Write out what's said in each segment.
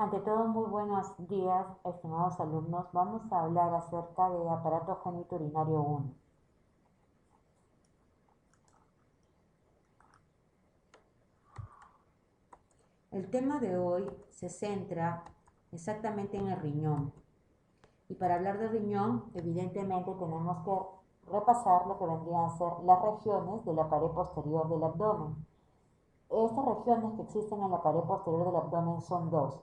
Ante todo, muy buenos días, estimados alumnos. Vamos a hablar acerca de aparato genitourinario 1. El tema de hoy se centra exactamente en el riñón. Y para hablar de riñón, evidentemente tenemos que repasar lo que vendrían a ser las regiones de la pared posterior del abdomen. Estas regiones que existen en la pared posterior del abdomen son dos: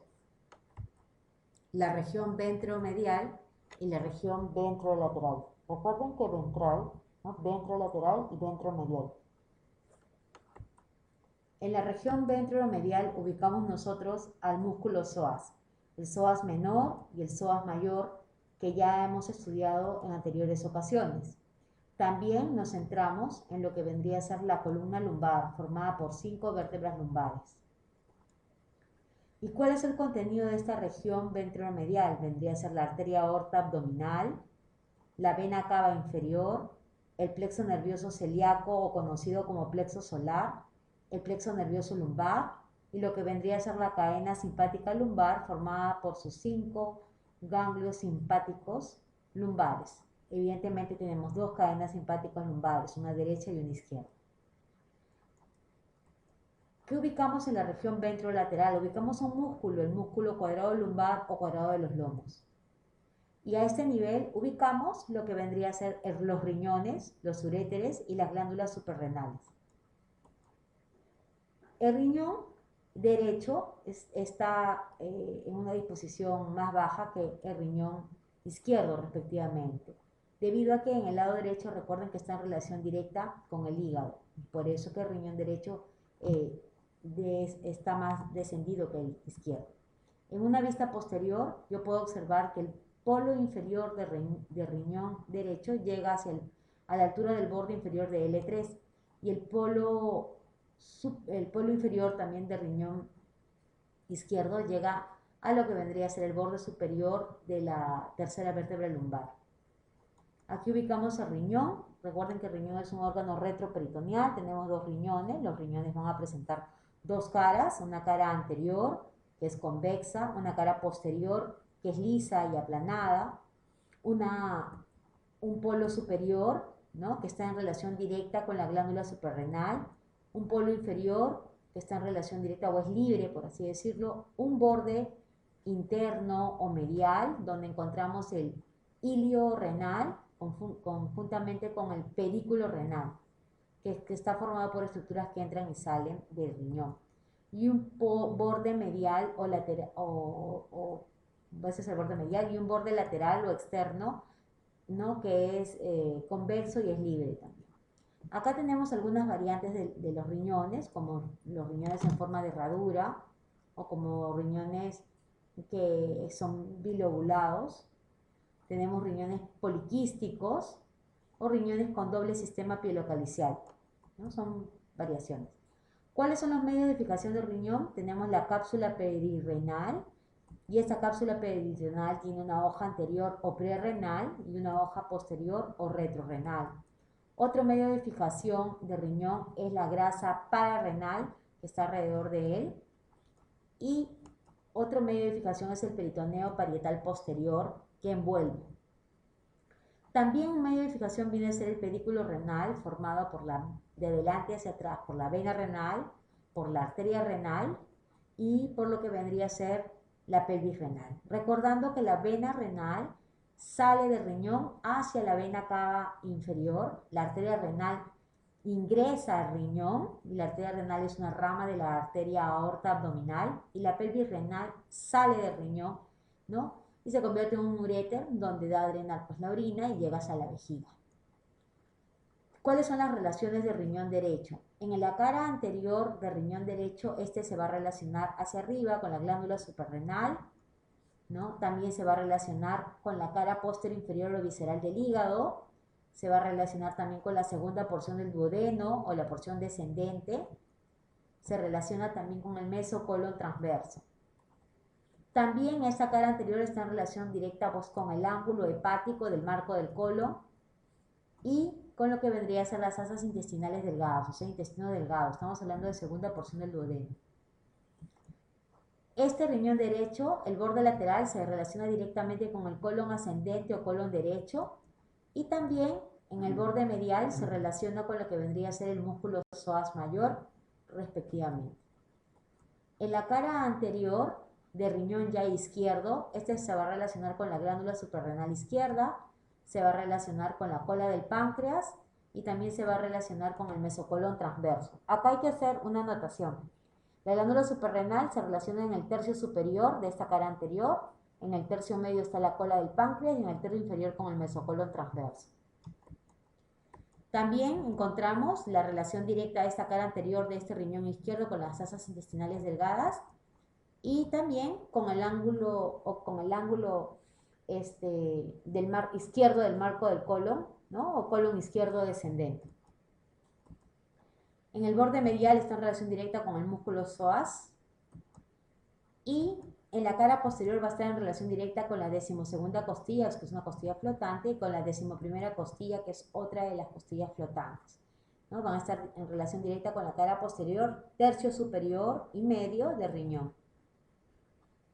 la región ventromedial y la región ventrolateral. Recuerden que ventral, ¿no? Ventrolateral y ventromedial. En la región ventromedial ubicamos nosotros al músculo psoas, el psoas menor y el psoas mayor, que ya hemos estudiado en anteriores ocasiones. También nos centramos en lo que vendría a ser la columna lumbar, formada por 5 vértebras lumbares. ¿Y cuál es el contenido de esta región ventromedial? Vendría a ser la arteria aorta abdominal, la vena cava inferior, el plexo nervioso celíaco o conocido como plexo solar, el plexo nervioso lumbar y lo que vendría a ser la cadena simpática lumbar formada por sus 5 ganglios simpáticos lumbares. Evidentemente tenemos dos cadenas simpáticas lumbares, una derecha y una izquierda. ¿Qué ubicamos en la región ventrolateral? Ubicamos un músculo, el músculo cuadrado lumbar o cuadrado de los lomos. Y a este nivel ubicamos lo que vendría a ser los riñones, los uréteres y las glándulas suprarrenales. El riñón derecho está en una disposición más baja que el riñón izquierdo respectivamente, debido a que en el lado derecho recuerden que está en relación directa con el hígado, por eso que el riñón derecho está más descendido que el izquierdo. En una vista posterior yo puedo observar que el polo inferior de riñón derecho llega a la altura del borde inferior de L3 y el polo inferior también de riñón izquierdo llega a lo que vendría a ser el borde superior de la tercera vértebra lumbar. Aquí ubicamos el riñón. Recuerden que el riñón es un órgano retroperitoneal. Tenemos dos riñones. Los riñones van a presentar dos caras, una cara anterior que es convexa, una cara posterior que es lisa y aplanada, un polo superior, ¿no?, que está en relación directa con la glándula suprarrenal, un polo inferior que está en relación directa o es libre, por así decirlo, un borde interno o medial donde encontramos el hilio renal conjuntamente con el pedículo renal, que está formado por estructuras que entran y salen del riñón, y un borde medial o lateral, ese es el borde medial, y un borde lateral o externo, ¿no?, que es convexo y es libre también. Acá tenemos algunas variantes de los riñones, como los riñones en forma de herradura o como riñones que son bilobulados. Tenemos riñones poliquísticos o riñones con doble sistema pielocalicial, ¿no? Son variaciones. ¿Cuáles son los medios de fijación del riñón? Tenemos la cápsula perirrenal, y esta cápsula perirrenal tiene una hoja anterior o prerrenal y una hoja posterior o retrorrenal. Otro medio de fijación de riñón es la grasa pararrenal que está alrededor de él, y otro medio de fijación es el peritoneo parietal posterior que envuelve. También un medio de fijación viene a ser el pedículo renal, formado de delante hacia atrás por la vena renal, por la arteria renal y por lo que vendría a ser la pelvis renal. Recordando que la vena renal sale del riñón hacia la vena cava inferior, la arteria renal ingresa al riñón, y la arteria renal es una rama de la arteria aorta abdominal, y la pelvis renal sale del riñón, ¿no?, y se convierte en un uréter donde da a drenar pues la orina y llegas a la vejiga. ¿Cuáles son las relaciones del riñón derecho? En la cara anterior del riñón derecho, este se va a relacionar hacia arriba con la glándula suprarrenal, ¿no? También se va a relacionar con la cara posterior inferior o visceral del hígado, se va a relacionar también con la segunda porción del duodeno o la porción descendente, se relaciona también con el mesocolon transverso. También esta cara anterior está en relación directa pues, con el ángulo hepático del marco del colon y con lo que vendría a ser las asas intestinales delgadas, o sea, intestino delgado. Estamos hablando de segunda porción del duodeno. Este riñón derecho, el borde lateral se relaciona directamente con el colon ascendente o colon derecho, y también en el borde medial se relaciona con lo que vendría a ser el músculo psoas mayor, respectivamente. En la cara anterior del riñón ya izquierdo, este se va a relacionar con la glándula suprarrenal izquierda, se va a relacionar con la cola del páncreas y también se va a relacionar con el mesocolon transverso. Acá hay que hacer una anotación. La glándula suprarrenal se relaciona en el tercio superior de esta cara anterior, en el tercio medio está la cola del páncreas y en el tercio inferior con el mesocolon transverso. También encontramos la relación directa de esta cara anterior de este riñón izquierdo con las asas intestinales delgadas y también con el ángulo izquierdo del marco del colon, ¿no? O colon izquierdo descendente. En el borde medial está en relación directa con el músculo psoas y en la cara posterior va a estar en relación directa con la 12ª costilla, que es una costilla flotante, y con la 11ª costilla, que es otra de las costillas flotantes, ¿no? Van a estar en relación directa con la cara posterior, tercio superior y medio del riñón.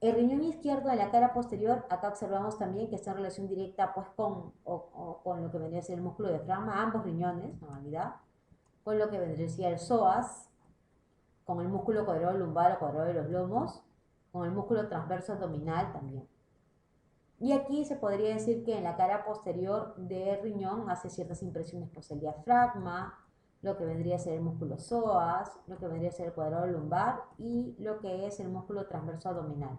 El riñón izquierdo de la cara posterior, acá observamos también que está en relación directa pues, con lo que vendría a ser el músculo diafragma, ambos riñones, en realidad, con lo que vendría a ser el psoas, con el músculo cuadrado lumbar o cuadrado de los lomos, con el músculo transverso abdominal también. Y aquí se podría decir que en la cara posterior del riñón hace ciertas impresiones pues el diafragma, lo que vendría a ser el músculo psoas, lo que vendría a ser el cuadrado lumbar y lo que es el músculo transverso abdominal.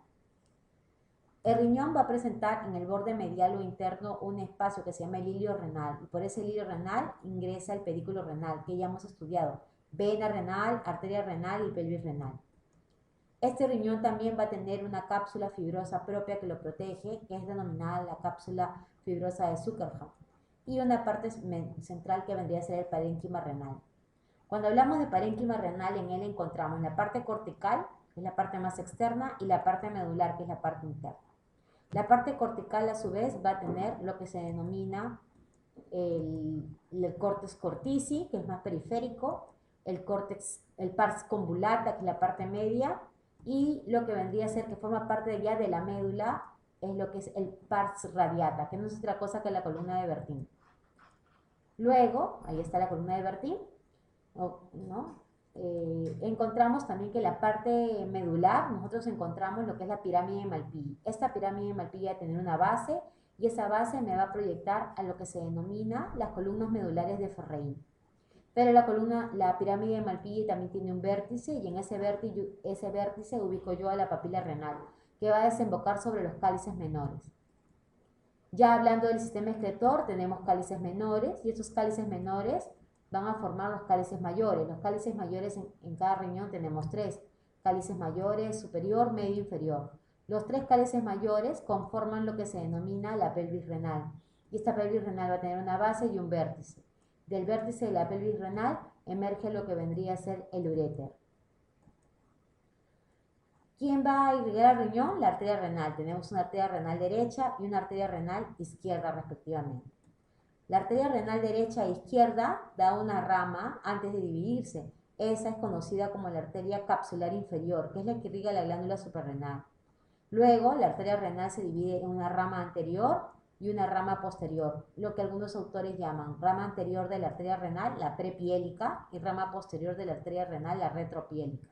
El riñón va a presentar en el borde medial o interno un espacio que se llama el hilio renal, y por ese hilio renal ingresa el pedículo renal, que ya hemos estudiado, vena renal, arteria renal y pelvis renal. Este riñón también va a tener una cápsula fibrosa propia que lo protege, que es denominada la cápsula fibrosa de Zuckerman, y una parte central que vendría a ser el parénquima renal. Cuando hablamos de parénquima renal, en él encontramos la parte cortical, que es la parte más externa, y la parte medular, que es la parte interna. La parte cortical, a su vez, va a tener lo que se denomina el córtex cortici, que es más periférico, el pars convolata, que es la parte media, y lo que vendría a ser, que forma parte ya de la médula, es lo que es el pars radiata, que no es otra cosa que la columna de Bertin. Luego, ahí está la columna de Bertin, ¿no? Encontramos también que la parte medular, nosotros encontramos lo que es la pirámide de Malpighi. Esta pirámide de Malpighi va a tener una base y esa base me va a proyectar a lo que se denomina las columnas medulares de Ferrein. Pero la pirámide de Malpighi también tiene un vértice y en ese vértice ubico yo a la papila renal, que va a desembocar sobre los cálices menores. Ya hablando del sistema excretor, tenemos cálices menores y estos cálices menores van a formar los cálices mayores. Los cálices mayores en cada riñón tenemos 3. Cálices mayores, superior, medio, inferior. Los 3 cálices mayores conforman lo que se denomina la pelvis renal. Y esta pelvis renal va a tener una base y un vértice. Del vértice de la pelvis renal emerge lo que vendría a ser el uréter. ¿Quién va a irrigar al riñón? La arteria renal. Tenemos una arteria renal derecha y una arteria renal izquierda respectivamente. La arteria renal derecha e izquierda da una rama antes de dividirse. Esa es conocida como la arteria capsular inferior, que es la que irriga la glándula suprarrenal. Luego, la arteria renal se divide en una rama anterior y una rama posterior, lo que algunos autores llaman rama anterior de la arteria renal, la prepiélica, y rama posterior de la arteria renal, la retropiélica.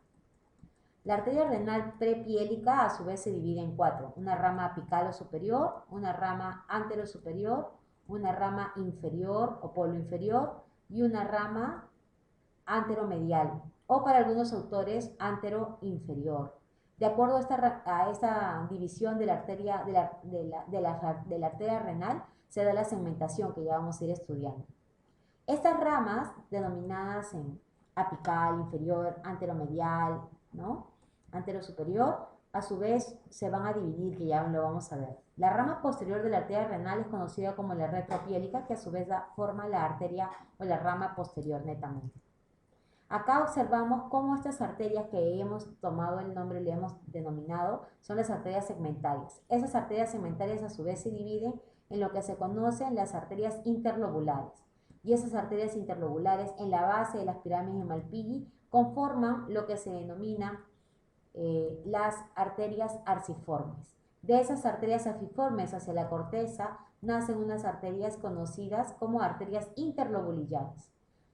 La arteria renal prepiélica a su vez se divide en 4, una rama apical o superior, una rama anterosuperior, una rama inferior o polo inferior y una rama anteromedial, o para algunos autores anteroinferior. De acuerdo a esta división de la arteria, de la arteria renal, se da la segmentación que ya vamos a ir estudiando. Estas ramas, denominadas en apical, inferior, anteromedial, ¿no? Anterosuperior, a su vez se van a dividir, que ya lo vamos a ver. La rama posterior de la arteria renal es conocida como la retropiélica, que a su vez forma la arteria o la rama posterior netamente. Acá observamos cómo estas arterias que hemos tomado el nombre y le hemos denominado son las arterias segmentarias. Esas arterias segmentarias a su vez se dividen en lo que se conocen las arterias interlobulares. Y esas arterias interlobulares en la base de las pirámides de Malpighi conforman lo que se denomina las arterias arciformes. De esas arterias arciformes hacia la corteza nacen unas arterias conocidas como arterias interlobulillares.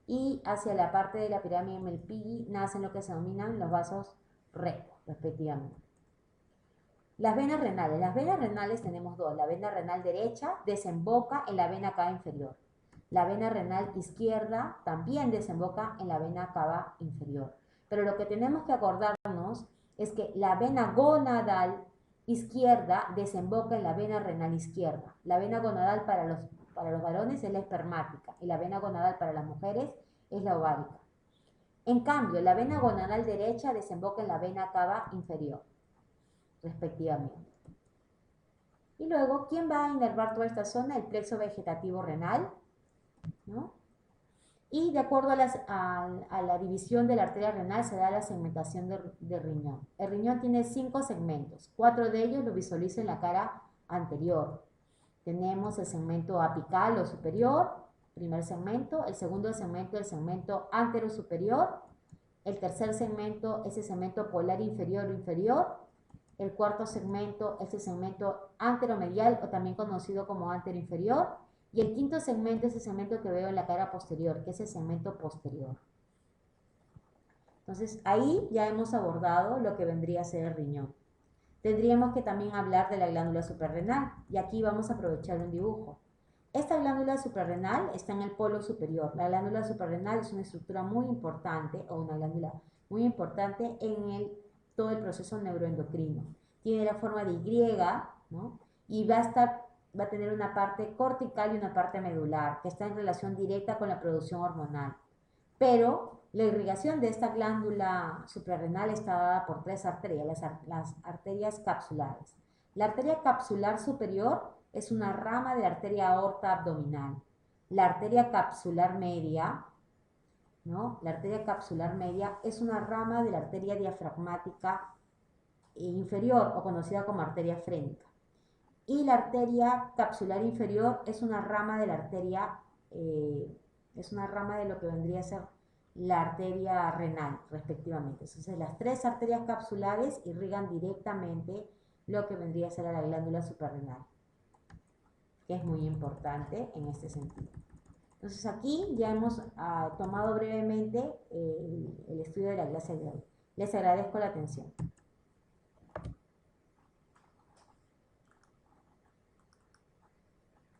Y hacia la parte de la pirámide Melpighi nacen lo que se denominan los vasos rectos, respectivamente. Las venas renales. Las venas renales tenemos dos. La vena renal derecha desemboca en la vena cava inferior. La vena renal izquierda también desemboca en la vena cava inferior. Pero lo que tenemos que acordarnos es que la vena gonadal izquierda desemboca en la vena renal izquierda. La vena gonadal para los varones es la espermática y la vena gonadal para las mujeres es la ovárica. En cambio, la vena gonadal derecha desemboca en la vena cava inferior, respectivamente. Y luego, ¿quién va a inervar toda esta zona? El plexo vegetativo renal, ¿no? Y de acuerdo a la división de la arteria renal se da la segmentación de riñón. El riñón tiene 5 segmentos, 4 de ellos lo visualizo en la cara anterior. Tenemos el segmento apical o superior, primer segmento, el segundo segmento, el segmento anterosuperior, el tercer segmento es el segmento polar inferior o inferior, el cuarto segmento es el segmento anteromedial o también conocido como anteroinferior, y el quinto segmento es el segmento que veo en la cara posterior, que es el segmento posterior. Entonces, ahí ya hemos abordado lo que vendría a ser el riñón. Tendríamos que también hablar de la glándula suprarrenal, y aquí vamos a aprovechar un dibujo. Esta glándula suprarrenal está en el polo superior. La glándula suprarrenal es una estructura muy importante, o una glándula muy importante en todo el proceso neuroendocrino. Tiene la forma de Y, ¿no? Y va a tener una parte cortical y una parte medular, que está en relación directa con la producción hormonal. Pero la irrigación de esta glándula suprarrenal está dada por 3 arterias, las arterias capsulares. La arteria capsular superior es una rama de la arteria aorta abdominal. La arteria capsular media, ¿no? La arteria capsular media es una rama de la arteria diafragmática inferior o conocida como arteria frénica. Y la arteria capsular inferior es una rama de la arteria, es una rama de lo que vendría a ser la arteria renal, respectivamente. Entonces, las 3 arterias capsulares irrigan directamente lo que vendría a ser a la glándula suprarrenal, que es muy importante en este sentido. Entonces, aquí ya hemos tomado brevemente el estudio de la clase de hoy. Les agradezco la atención.